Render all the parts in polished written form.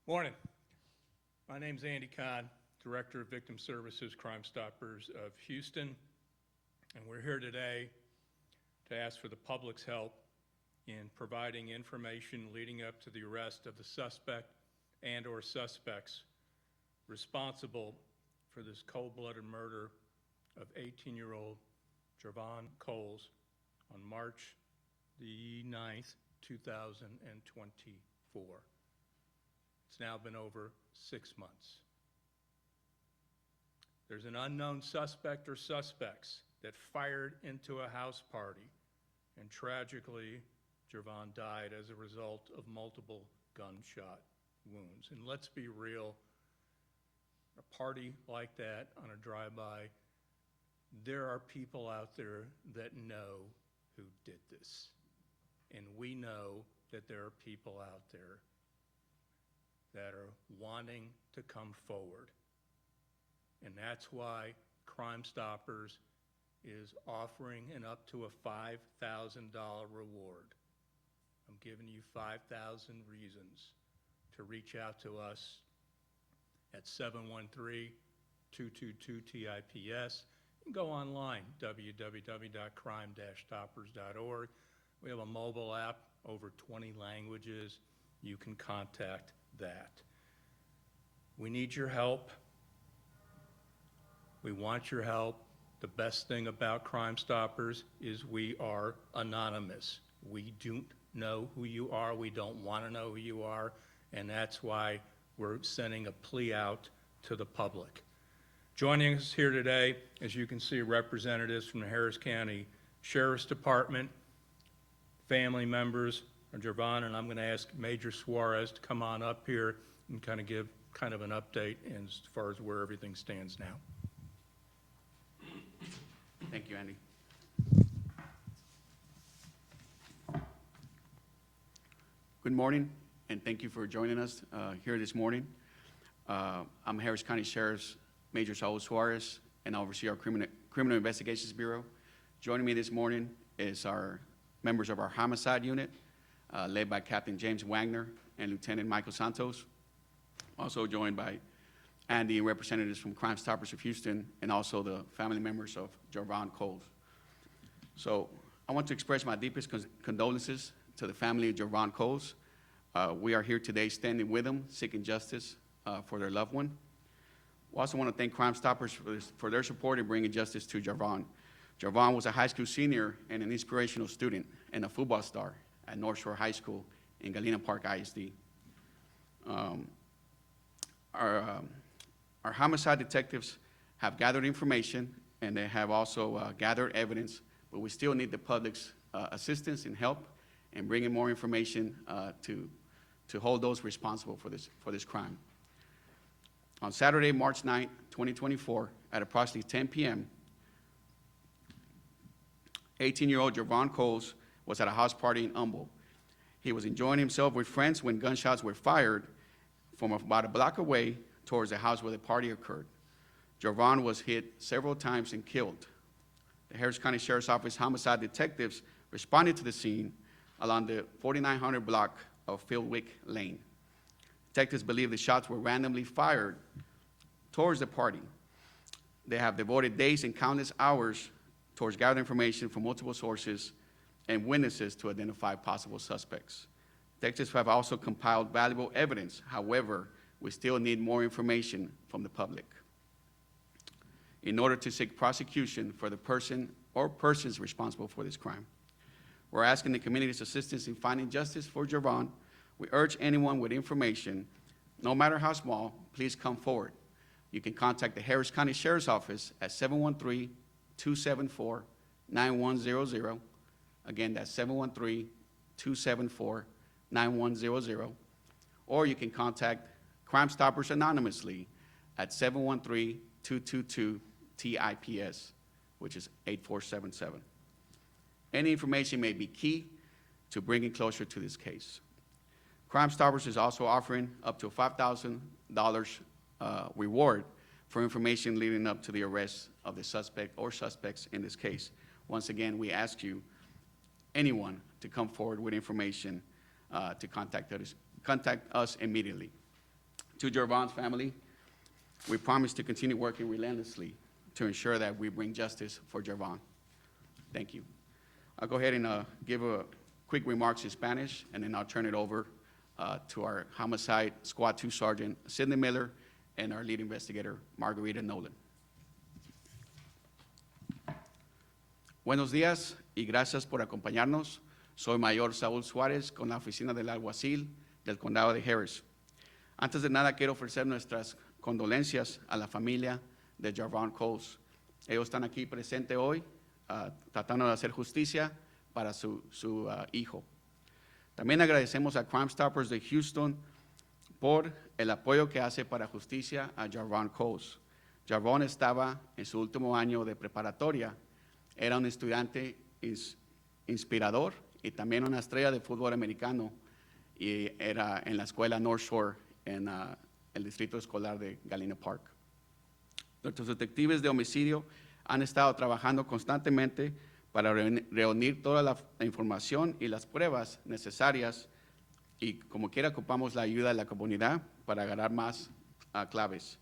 Morning. My name's Andy Kahn, Director of Victim Services Crime Stoppers of Houston, and we're here today to ask for the public's help in providing information leading up to the arrest of the suspect and/or suspects responsible for this cold-blooded murder of 18-year-old Jarvon Coles on March the 9th, 2024. It's now been over 6 months. There's an unknown suspect or suspects that fired into a house party, and tragically, Jarvon died as a result of multiple gunshot wounds. And let's be real, a party like that on a drive-by, there are people out there that know who did this. And we know that there are people out there that are wanting to come forward. And that's why Crime Stoppers is offering an up to a $5,000 reward. I'm giving you 5,000 reasons to reach out to us at 713-222-TIPS. And go online, www.crime-stoppers.org. We have a mobile app, over 20 languages. You can contact that. We need your help. We want your help. The best thing about Crime Stoppers is we are anonymous. We don't know who you are. We don't want to know who you are. And that's why we're sending a plea out to the public. Joining us here today, as you can see, representatives from the Harris County Sheriff's Department, family members of Jarvon, and I'm going to ask Major Suarez to come on up here and kind of give an update as far as where everything stands now. Thank you, Andy. Good morning, and thank you for joining us here this morning. I'm Harris County Sheriff's Major Saul Suarez, and I oversee our Criminal Investigations Bureau. Joining me this morning is our members of our homicide unit, led by Captain James Wagner and Lieutenant Michael Santos. Also joined by Andy and representatives from Crime Stoppers of Houston, and also the family members of Jarvon Coles. So I want to express my deepest condolences to the family of Jarvon Coles. We are here today standing with them, seeking justice for their loved one. We also want to thank Crime Stoppers for their support in bringing justice to Jarvon. Jarvon was a high school senior and an inspirational student and a football star at Northshore High School in Galena Park ISD. Our homicide detectives have gathered information, and they have also gathered evidence, but we still need the public's assistance and help in bringing more information to hold those responsible for this crime. On Saturday, March 9, 2024, at approximately 10 p.m., 18-year-old Jarvon Coles was at a house party in Humble. He was enjoying himself with friends when gunshots were fired from about a block away towards the house where the party occurred. Jarvon was hit several times and killed. The Harris County Sheriff's Office homicide detectives responded to the scene along the 4900 block of Fieldwick Lane. Detectives believe the shots were randomly fired towards the party. They have devoted days and countless hours towards gathering information from multiple sources and witnesses to identify possible suspects. Detectives have also compiled valuable evidence. However, we still need more information from the public in order to seek prosecution for the person or persons responsible for this crime. We're asking the community's assistance in finding justice for Jarvon. We urge anyone with information, no matter how small, please come forward. You can contact the Harris County Sheriff's Office at 713-274-9100. Again, that's 713-274-9100. Or you can contact Crime Stoppers anonymously at 713-222-TIPS, which is 8477. Any information may be key to bringing closure to this case. Crime Stoppers is also offering up to a $5,000 reward for information leading up to the arrest of the suspect or suspects in this case. Once again, we ask you, anyone, to come forward with information to contact us immediately. To Jarvon's family, we promise to continue working relentlessly to ensure that we bring justice for Jarvon. Thank you. I'll go ahead and give a quick remarks in Spanish, and then I'll turn it over to our Homicide Squad 2 Sergeant Sidney Miller and our lead investigator, Margarita Nolan. Buenos días y gracias por acompañarnos. Soy Mayor Saúl Suárez con la Oficina del Alguacil del Condado de Harris. Antes de nada, quiero ofrecer nuestras condolencias a la familia de Jarvon Coles. Ellos están aquí presentes hoy, tratando de hacer justicia para su hijo. También agradecemos a Crime Stoppers de Houston por el apoyo que hace para justicia a Jarvon Coles. Jarvon estaba en su último año de preparatoria. Era un estudiante inspirador y también una estrella de fútbol americano, y era en la escuela Northshore en el distrito escolar de Galena Park. Nuestros detectives de homicidio han estado trabajando constantemente para reunir toda la información y las pruebas necesarias, y como quiera ocupamos la ayuda de la comunidad para agarrar más claves.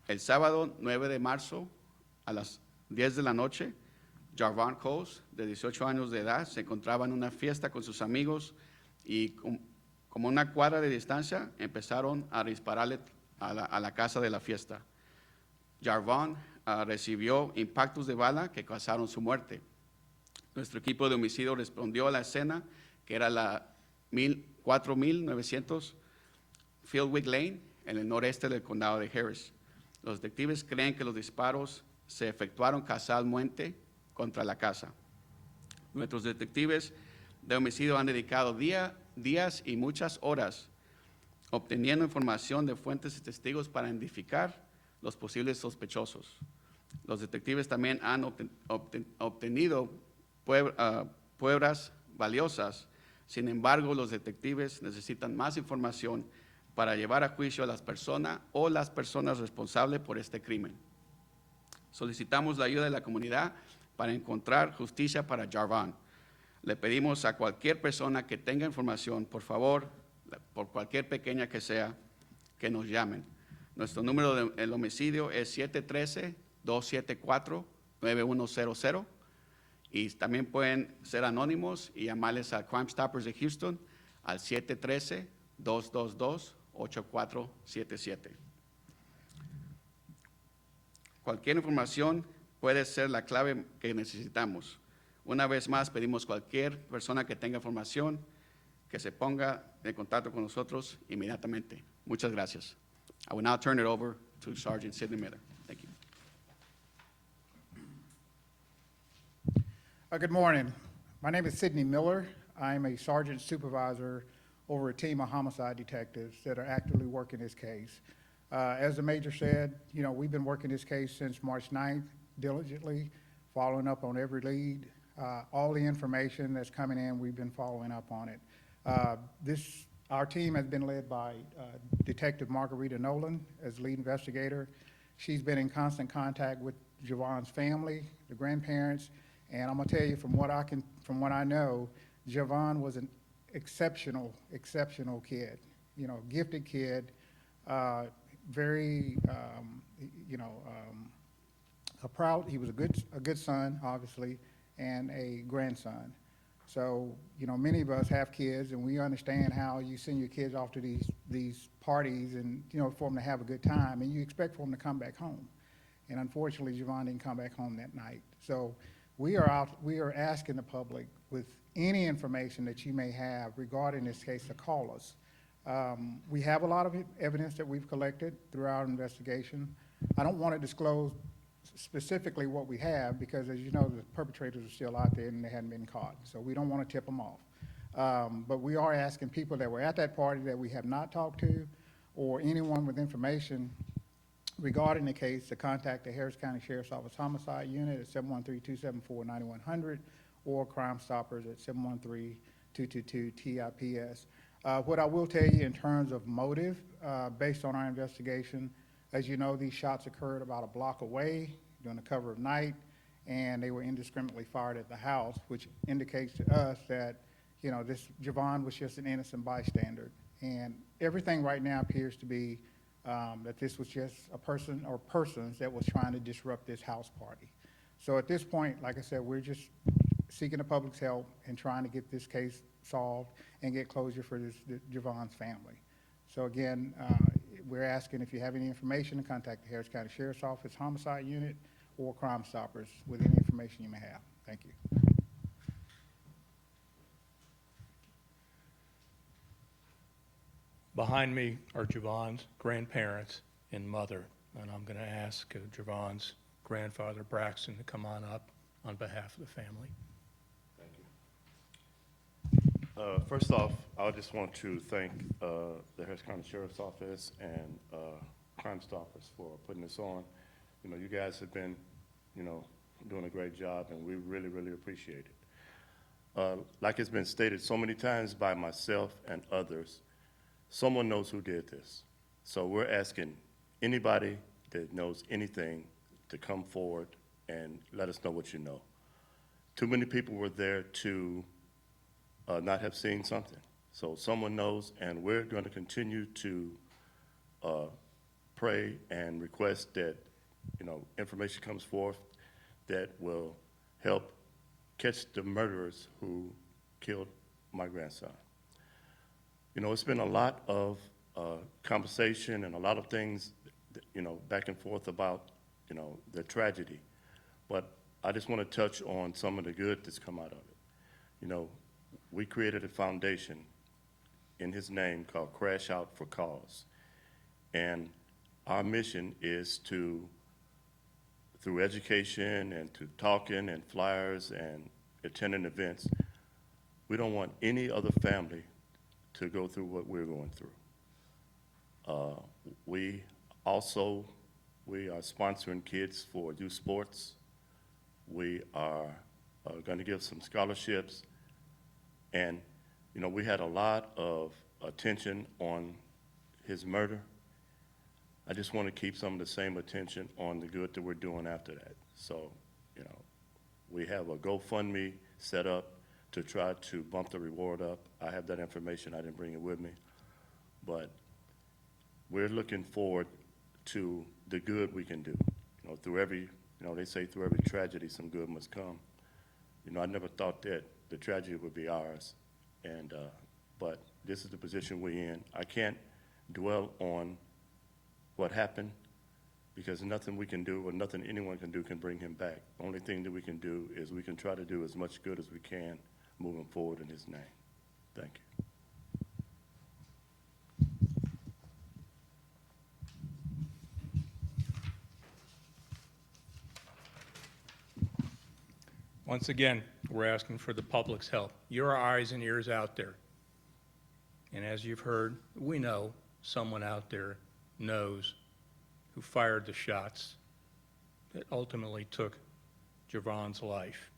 El sábado 9 de marzo a las 10 de la noche, Jarvon Coles, de 18 años de edad, se encontraba en una fiesta con sus amigos y como una cuadra de distancia empezaron a dispararle a la casa de la fiesta. Jarvon recibió impactos de bala que causaron su muerte. Nuestro equipo de homicidio respondió a la escena, que era la 4900 Fieldwick Lane, en el noreste del condado de Harris. Los detectives creen que los disparos se efectuaron casualmente contra la casa. Nuestros detectives de homicidio han dedicado días y muchas horas obteniendo información de fuentes y testigos para identificar los posibles sospechosos. Los detectives también han obtenido pruebas valiosas. Sin embargo, los detectives necesitan más información para llevar a juicio a las personas responsables por este crimen. Solicitamos la ayuda de la comunidad para encontrar justicia para Jarvon. Le pedimos a cualquier persona que tenga información, por favor, por cualquier pequeña que sea, que nos llamen. Nuestro número del homicidio es 713-274-9100, y también pueden ser anónimos y llamarles a Crime Stoppers de Houston al 713-222-8477. Cualquier información puede ser la clave que necesitamos. Una vez más, pedimos a cualquier persona que tenga información que se ponga en contacto con nosotros inmediatamente. Muchas gracias. I will now turn it over to Sergeant Sidney Miller. Thank you. Good morning. My name is Sidney Miller. I'm a sergeant supervisor over a team of homicide detectives that are actively working this case. As the major said, we've been working this case since March 9th, diligently, following up on every lead. All the information that's coming in, we've been following up on it. Our team has been led by Detective Margarita Nolan as lead investigator. She's been in constant contact with Jarvon's family, the grandparents, and I'm gonna tell you from what I know, Jarvon was an exceptional kid. Gifted kid, very, he was a good son, obviously, and a grandson. So, many of us have kids, and we understand how you send your kids off to these parties and, for them to have a good time, and you expect for them to come back home. And unfortunately, Jarvon didn't come back home that night. So we are asking the public, with any information that you may have regarding this case, to call us. We have a lot of evidence that we've collected through our investigation. I don't want to disclose specifically what we have because, as you know, the perpetrators are still out there and they hadn't been caught. So we don't want to tip them off. But we are asking people that were at that party that we have not talked to, or anyone with information regarding the case, to contact the Harris County Sheriff's Office Homicide Unit at 713-274-9100 or Crime Stoppers at 713-222-TIPS. What I will tell you in terms of motive, based on our investigation, as you know, these shots occurred about a block away during the cover of night, and they were indiscriminately fired at the house, which indicates to us that, this Jarvon was just an innocent bystander. And everything right now appears to be that this was just a person or persons that was trying to disrupt this house party. So at this point, like I said, we're just seeking the public's help and trying to get this case solved and get closure for Jarvon's family. So again, we're asking if you have any information to contact the Harris County Sheriff's Office Homicide Unit or Crime Stoppers with any information you may have. Thank you. Behind me are Javon's grandparents and mother, and I'm going to ask Javon's grandfather, Braxton, to come on up on behalf of the family. Thank you. First off, I just want to thank the Harris County Sheriff's Office and Crime Stoppers for putting this on. You know, you guys have been, you know, doing a great job, and we really, really appreciate it. Like it's been stated so many times by myself and others, someone knows who did this. So we're asking anybody that knows anything to come forward and let us know what you know. Too many people were there to not have seen something. So someone knows, and we're going to continue to pray and request that, you know, information comes forth that will help catch the murderers who killed my grandson. You know, it's been a lot of conversation and a lot of things, you know, back and forth about, you know, the tragedy. But I just want to touch on some of the good that's come out of it. You know, we created a foundation in his name called Crash Out for Cause. And our mission is to, through education and to talking and flyers and attending events, we don't want any other family to go through what we're going through. We are sponsoring kids for youth sports. We are going to give some scholarships. And, you know, we had a lot of attention on his murder. I just want to keep some of the same attention on the good that we're doing after that. So, you know, we have a GoFundMe set up to try to bump the reward up. I have that information. I didn't bring it with me. But we're looking forward to the good we can do. You know, through every, you know, they say through every tragedy, some good must come. You know, I never thought that the tragedy would be ours. And, but this is the position we're in. I can't dwell on what happened because nothing we can do or nothing anyone can do can bring him back. The only thing that we can do is we can try to do as much good as we can moving forward in his name. Thank you. Once again, we're asking for the public's help. You're our eyes and ears out there. And as you've heard, we know someone out there knows who fired the shots that ultimately took Jarvon's life.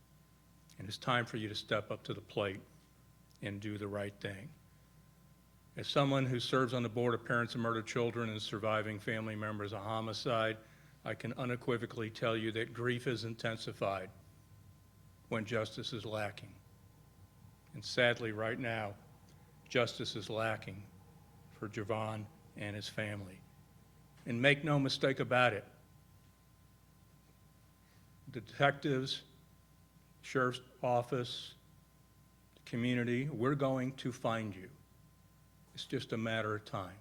And it's time for you to step up to the plate and do the right thing. As someone who serves on the board of Parents of Murdered Children and surviving family members of homicide, I can unequivocally tell you that grief is intensified when justice is lacking. And sadly, right now, justice is lacking for Jarvon and his family. And make no mistake about it, the detectives, sheriff's office, the community, we're going to find you. It's just a matter of time.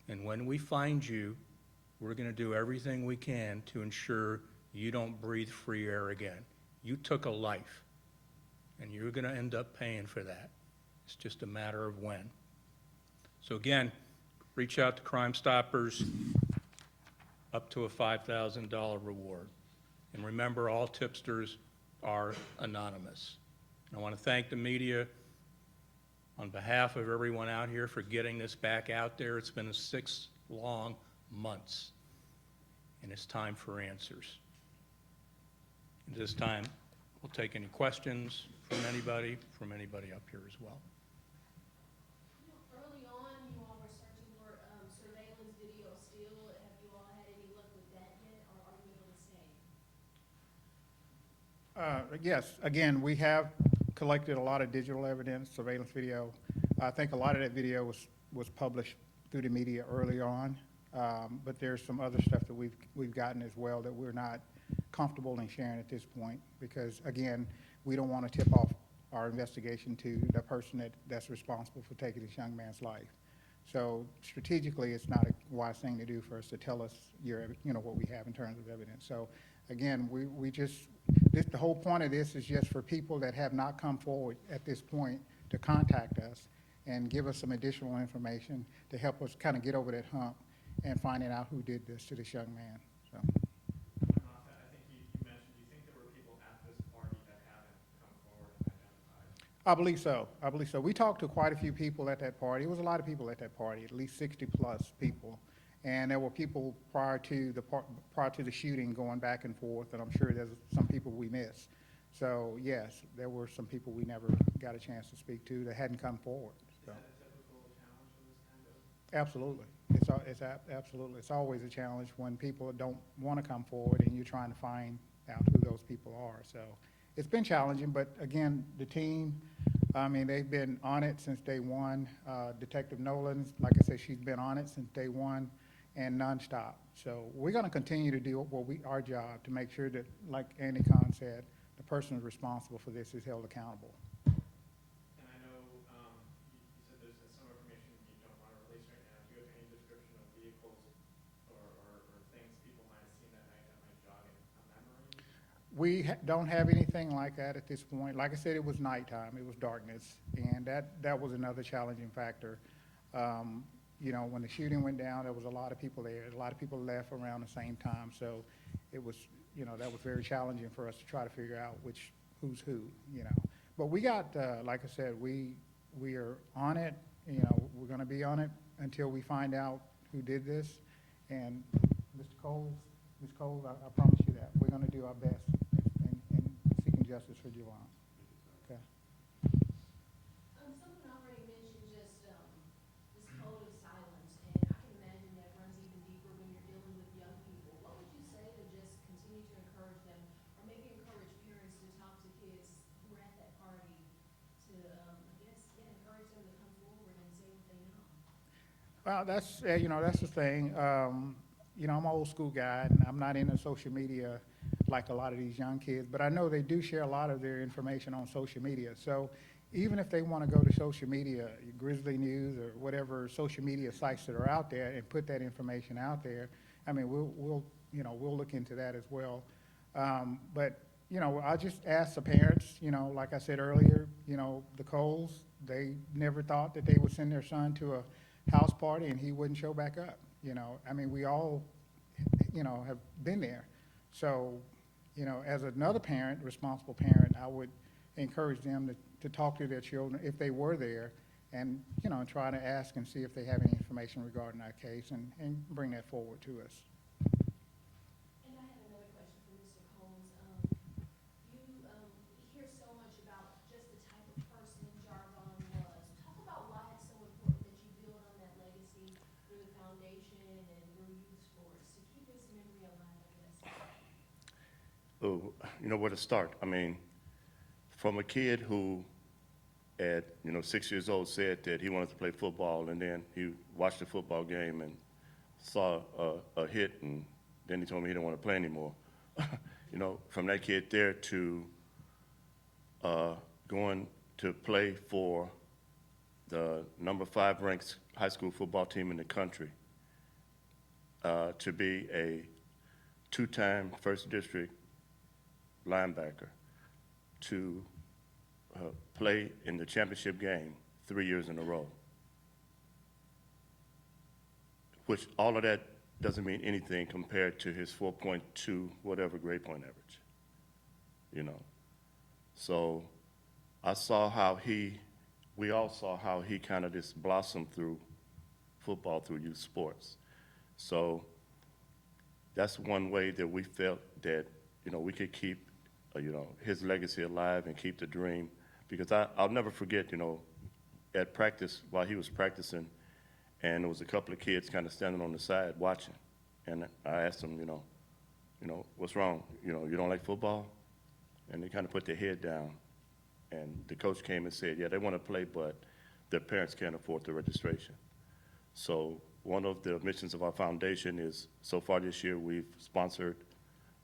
And when we find you, we're going to do everything we can to ensure you don't breathe free air again. You took a life, and you're going to end up paying for that. It's just a matter of when. So again, reach out to Crime Stoppers, up to a $5,000 reward. And remember, all tipsters are anonymous. And I want to thank the media on behalf of everyone out here for getting this back out there. It's been 6 long months, and it's time for answers. At this time, we'll take any questions from anybody up here as well. Early on, you all were searching for surveillance video still. Have you all had any luck with that yet, or are you able to say? Yes, again, we have collected a lot of digital evidence, surveillance video. I think a lot of that video was published through the media early on, but there's some other stuff that we've gotten as well that we're not comfortable in sharing at this point, because again, we don't want to tip off our investigation to the person that's responsible for taking this young man's life. So strategically, it's not a wise thing to do for us to tell us what we have in terms of evidence. So again, the whole point of this is just for people that have not come forward at this point to contact us and give us some additional information to help us kind of get over that hump and finding out who did this to this young man. So. I think you mentioned, do you think there were people at this party that haven't come forward and identified? I believe so. I believe so. We talked to quite a few people at that party. It was a lot of people at that party, at least 60-plus people. And there were people prior to the shooting going back and forth, and I'm sure there's some people we missed. So yes, there were some people we never got a chance to speak to that hadn't come forward. So. Is that a typical challenge in this kind of? Absolutely. Absolutely. It's always a challenge when people don't want to come forward and you're trying to find out who those people are. So it's been challenging, but again, the team, I mean, they've been on it since day one. Detective Nolan, like I said, she's been on it since day one and nonstop. So we're going to continue to do our job to make sure that, like Andy Kahn said, the person responsible for this is held accountable. And I know you said there's some information you don't want to release right now. Do you have any description of vehicles or things people might have seen that night that might jog a memory? We don't have anything like that at this point. Like I said, it was nighttime, it was darkness, and that was another challenging factor. When the shooting went down, there was a lot of people there. A lot of people left around the same time, so it was, that was very challenging for us to try to figure out who's who. But we got, like I said, we are on it. We're going to be on it until we find out who did this. And Mr. Coles, Ms. Coles, I promise you that we're going to do our best in seeking justice for Javon. Okay. Someone already mentioned just, this code of silence, and I can imagine that runs even deeper when you're dealing with young people. What would you say to just continue to encourage them, or maybe encourage parents to talk to kids who are at that party to, encourage them to come forward and say what they know? Well, that's the thing. I'm an old school guy, and I'm not into social media like a lot of these young kids, but I know they do share a lot of their information on social media. So even if they want to go to social media, Grizzly News or whatever social media sites that are out there and put that information out there, I mean, we'll look into that as well. But I'll just ask the parents, like I said earlier, the Coles, they never thought that they would send their son to a house party and he wouldn't show back up. I mean, we all, have been there. So, as another parent, responsible parent, I would encourage them to talk to their children if they were there and, try to ask and see if they have any information regarding that case and bring that forward to us. And I have another question for Mr. Combs. You hear so much about just the type of person Jarvon was. Talk about why it's so important that you build on that legacy through the foundation and through youth sports to keep his memory alive, I guess. Oh, where to start? I mean, from a kid who at 6 years old said that he wanted to play football, and then he watched a football game and saw a hit, and then he told me he didn't want to play anymore. From that kid there to going to play for the number 5 ranked high school football team in the country, to be a 2-time first district linebacker, to play in the championship game 3 years in a row, which all of that doesn't mean anything compared to his 4.2 whatever grade point average, So we all saw how he kind of just blossomed through football, through youth sports. So that's one way that we felt that, we could keep, his legacy alive and keep the dream. Because I'll never forget, at practice, while he was practicing, and there was a couple of kids kind of standing on the side watching. And I asked them, what's wrong? You don't like football? And they kind of put their head down. And the coach came and said, yeah, they want to play, but their parents can't afford the registration. So one of the missions of our foundation is, so far this year, we've sponsored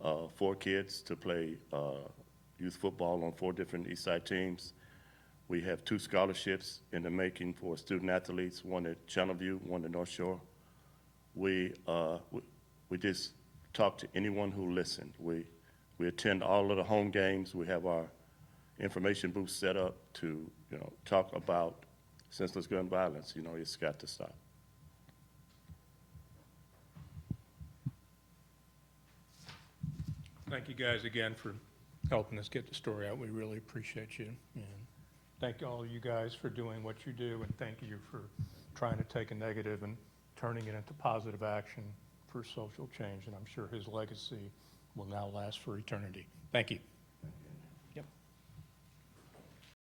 4 kids to play youth football on 4 different Eastside teams. We have 2 scholarships in the making for student athletes, one at Channelview, one at Northshore. We just talk to anyone who listened. We attend all of the home games. We have our information booth set up to, talk about senseless gun violence. It's got to stop. Thank you guys again for helping us get the story out. We really appreciate you. And thank all of you guys for doing what you do, and thank you for trying to take a negative and turning it into positive action for social change. And I'm sure his legacy will now last for eternity. Thank you.